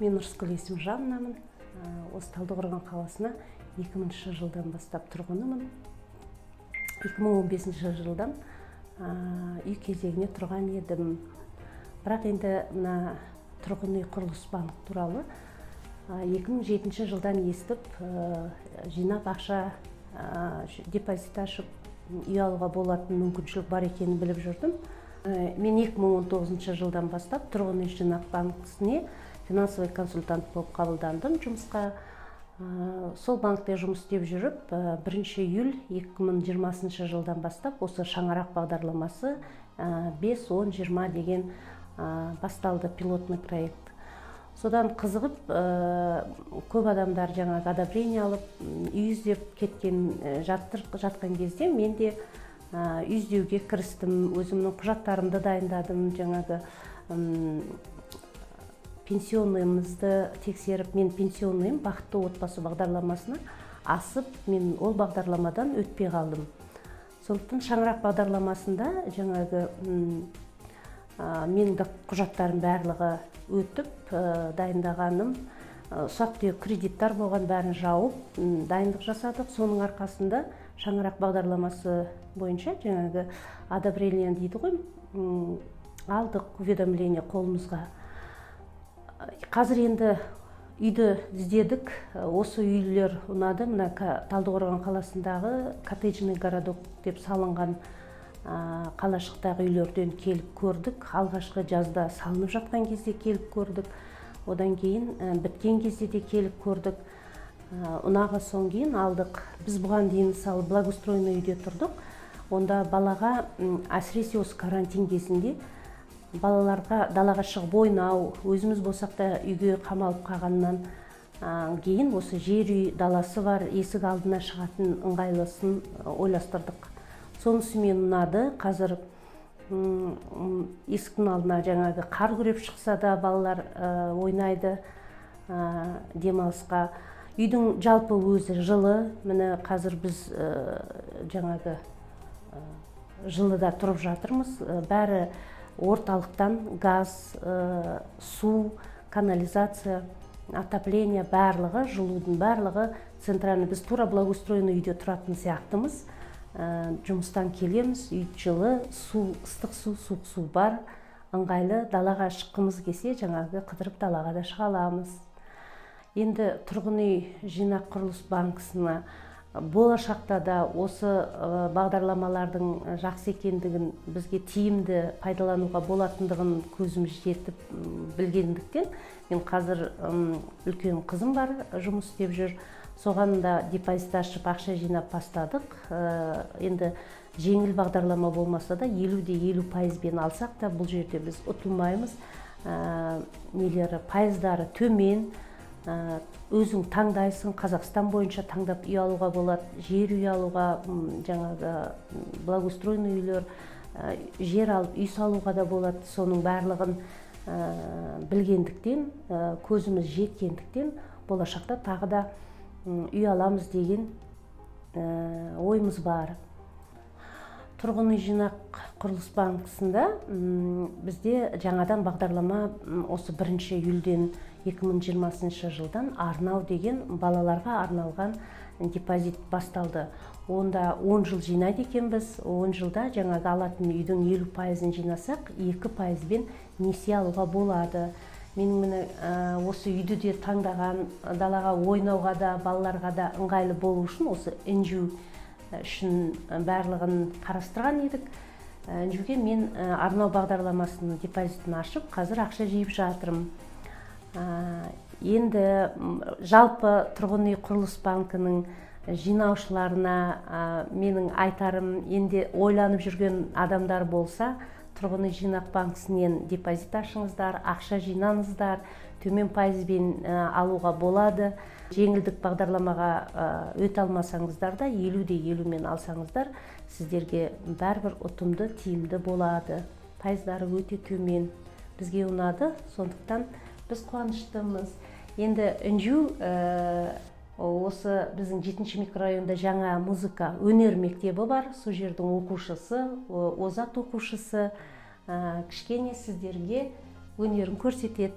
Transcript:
Мен Нұрсүгүл Есімжаннамын. Осы Талдықорған қаласына 2000 жылдан бастап тұрғынымын. 2015 жылдан үй кезегіне тұрған едім. Бірақ енді мына тұрғын үй құрылыс банк туралы 2007 жылдан естіп, жинап ақша депозит ашып үй алуға болатын мүмкіншілік бар екенін біліп жүрдім. Мен 2019 жылдан бастап тұрғын үй жинақ банкісіне финансовый консультант болып қабылдандым жұмысқа. Сол банкте жұмыс істеп жүріп, 1 июль 2020 жылдан бастап осы шаңырақ бағдарламасы 5-10-20 деген басталды, пилотный проект. Содан қызығып, көп адамдар жаңағы одобрение алып, үй іздеп кеткен жатқан кезде мен де үй іздеуге кірістім, өзімнің құжаттарымды дайындадым, жаңағы пенсионныйымызды тексеріп, мен пенсионныйым, бақытты отбасы бағдарламасына асып, мен ол бағдарламадан өтпей қалдым. Сондықтан шаңырақ бағдарламасында жаңағы менің құжаттарым барлығы өтіп, дайындағаным, ұсақ-түйек кредиттер болған бәрін жауып, дайындық жасадық. Соның арқасында шаңырақ бағдарламасы бойынша жаңағы одобрение дейді ғой, алдық уведомление қолымызға. Қазір енді үйді іздедік, осы үйлер ұнады. Мына Талдықорған қаласындағы коттеджный городок деп салынған қалашықтағы үйлерден келіп көрдік. Алғашқы жазда салынып жатқан кезде келіп көрдік. Одан кейін біткен кезде де келіп көрдік. Ұнаған соң кейін алдық. Біз бұған дейін мысалы благоустроенный үйде тұрдық. Онда балаға, әсіресе осы карантин кезінде балаларға далаға шығып ойнау, өзіміз болсақ та үйге қамалып қалғаннан кейін осы жер үй даласы бар, есік алдына шығатын ыңғайлысын ойластырдық. Сонысы мен ұнады. Қазір есіктің алдына жаңағы қар күреп шықса да балалар ойнайды демалысқа. Үйдің жалпы өзі жылы. Міне қазір біз жаңағы жылыда тұрып жатырмыз. Бәрі орталықтан газ, су, канализация, отопление барлығы, жылудың барлығы центральный. Біз тура благоустроенный үйде тұратын сияқтымыз. Жұмыстан келеміз, үй жылы, су, ыстық су, суық су бар, ыңғайлы. Далаға шыққымыз келсе, жаңағы қыдырып далаға да шыға аламыз. Енді тұрғын үй жинақ құрылыс банкісіне болашақта да осы бағдарламалардың жақсы екендігін, бізге тиімді пайдалануға болатындығын көзіміз жетіп білгендіктен, мен қазір үлкен қызым бар, жұмыс істеп жүр. Соған да депозит ашып ақша жинап бастадық. Енді жеңіл бағдарлама болмаса да 50-50% алсақ та бұл жерде біз ұтылмаймыз. Нелері пайыздары төмен. Өзің таңдайсың, Қазақстан бойынша таңдап үй алуға болады, жер үй алуға, жаңағы благоустроенный үйлер, жер алып үй салуға да болады. Соның барлығын білгендіктен, көзіміз жеткендіктен, болашақта тағы да үй аламыз деген ойымыз бар. Тұрғын үй жинақ құрылыс банкісінде бізде жаңадан бағдарлама осы 1 июльден 2020 жылдан арнау деген балаларға арналған депозит басталды. Онда 10 жыл жинайды екенбіз. 10 жылда жаңағы алатын үйдің 50%-ын жинасақ, 2%-бен несие алуға болады. Менің осы үйді де таңдаған, далаға ойнауға да, балаларға да ыңғайлы болу үшін осы NGO үшін барлығын қарастырған едік. NGO-ге мен арнау бағдарламасының депозитін ашып, қазір ақша жиып жатырмын. Енді жалпы тұрғын үй құрылыс банкінің жинаушыларына менің айтарым, енді ойланып жүрген адамдар болса, тұрғын үй жинақ банкісінен депозит ашыңыздар, ақша жинаңыздар, төмен пайызбен алуға болады. Жеңілдік бағдарламаға өте алмасаңыздар да 50-50-мен алсаңыздар, сіздерге бәрібір ұтымды, тиімді болады. Пайыздары өте төмен. Бізге ұнады, сондықтан біз қуаныштымыз. Енді NGO осы біздің 7-ші микрорайонда жаңа музыка өнер мектебі бар. Сол жердің оқушысы, озат оқушысы кішкене сіздерге өнерін көрсетеді.